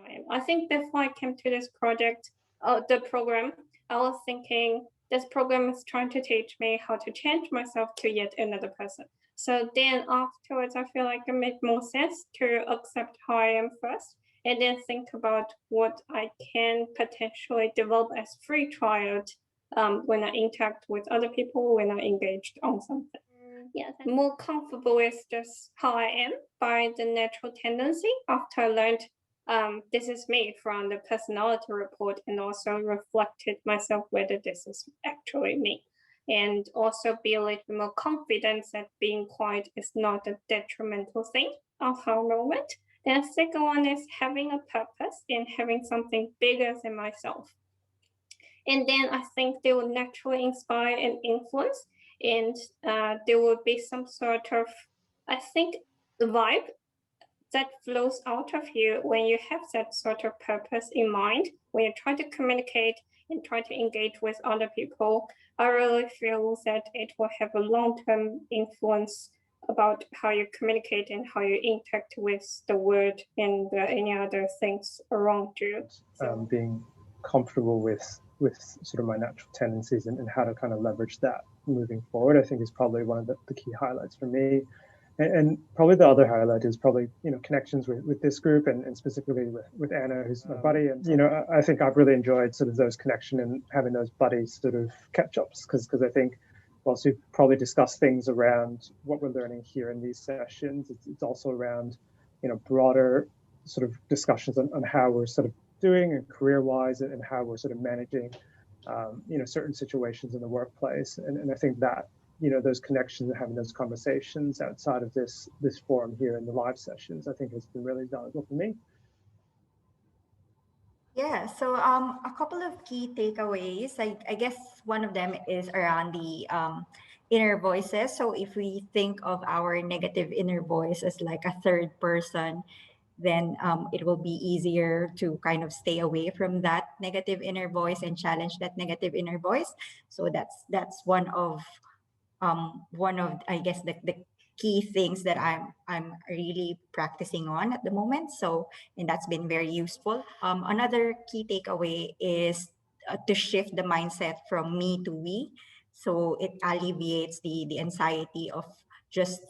time. I think before I came to this project, the program, I was thinking this program is trying to teach me how to change myself to yet another person. So then afterwards, I feel like it made more sense to accept how I am first, and then think about what I can potentially develop as free trial when I interact with other people, when I engaged on something. Yes, I'm more comfortable with just how I am by the natural tendency after I learned this is me from the personality report, and also reflected myself whether this is actually me. And also be a little more confident that being quiet is not a detrimental thing of our moment. Then the second one is having a purpose and having something bigger than myself. And then I think they will naturally inspire and influence, and there will be some sort of, I think, the vibe that flows out of you when you have that sort of purpose in mind, when you try to communicate and try to engage with other people. I really feel that it will have a long-term influence about how you communicate and how you interact with the world and any other things around you. Being comfortable with sort of my natural tendencies and how to kind of leverage that moving forward, I think is probably one of the key highlights for me. And probably the other highlight is probably, connections with this group and specifically with Anna, who's my buddy. And, I think I've really enjoyed sort of those connections and having those buddies sort of catch-ups, because I think whilst we've probably discussed things around what we're learning here in these sessions, it's also around, broader sort of discussions on how we're sort of doing and career-wise, and how we're sort of managing, certain situations in the workplace. And I think that, those connections and having those conversations outside of this forum here in the live sessions, I think has been really valuable for me. Yeah, so a couple of key takeaways. I guess one of them is around the inner voices. So if we think of our negative inner voice as like a third person, then it will be easier to kind of stay away from that negative inner voice and challenge that negative inner voice. So that's one of I guess the key things that I'm really practicing on at the moment. So, and that's been very useful. Another key takeaway is to shift the mindset from me to we. So it alleviates the anxiety of just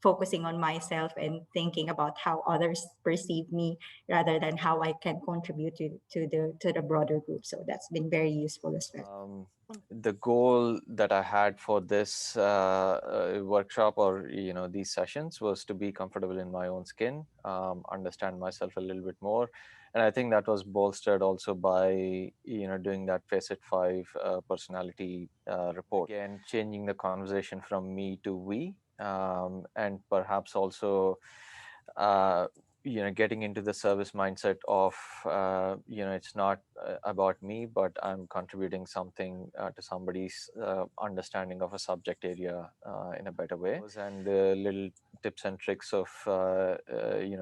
focusing on myself and thinking about how others perceive me rather than how I can contribute to the broader group. So that's been very useful as well. The goal that I had for this workshop or these sessions was to be comfortable in my own skin, understand myself a little bit more, and I think that was bolstered also by doing that Facet 5 personality report, and changing the conversation from me to we, and perhaps also getting into the service mindset of it's not about me, but I'm contributing something to somebody's understanding of a subject area in a better way. And the little tips and tricks of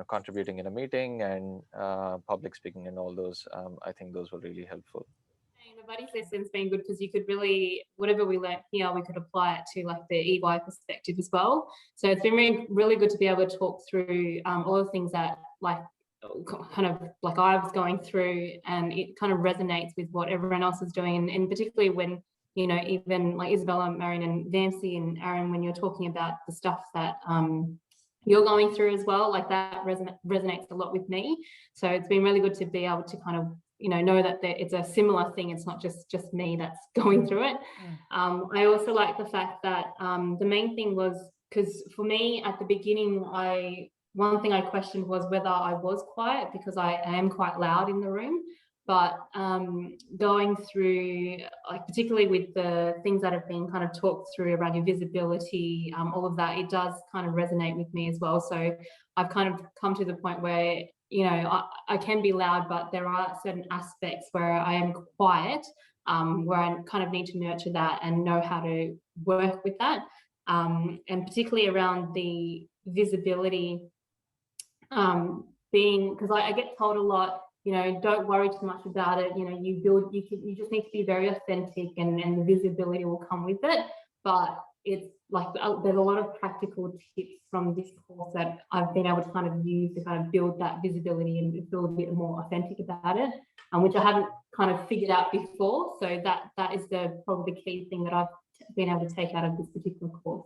contributing in a meeting and public speaking and all those, I think those were really helpful. The buddy session's been good because you could really, whatever we learned here, we could apply it to like the EY perspective as well. So it's been really, really good to be able to talk through all the things that like kind of like I was going through, and it kind of resonates with what everyone else is doing. And particularly when, even like Isabella, Marion and Nancy and Aaron, when you're talking about the stuff that you're going through as well, like that resonates a lot with me. So it's been really good to be able to kind of know that it's a similar thing. It's not just me that's going through it. I also like the fact that the main thing was, because for me at the beginning, one thing I questioned was whether I was quiet, because I am quite loud in the room. But going through, like particularly with the things that have been kind of talked through around your visibility, all of that, it does kind of resonate with me as well. So I've kind of come to the point where I can be loud, but there are certain aspects where I am quiet, where I kind of need to nurture that and know how to work with that. And particularly around the visibility, because I get told a lot, don't worry too much about it. You just need to be very authentic, and the visibility will come with it. But it's like there's a lot of practical tips from this course that I've been able to kind of use to kind of build that visibility and feel a bit more authentic about it, which I haven't kind of figured out before. So that is probably the key thing that I've been able to take out of this particular course.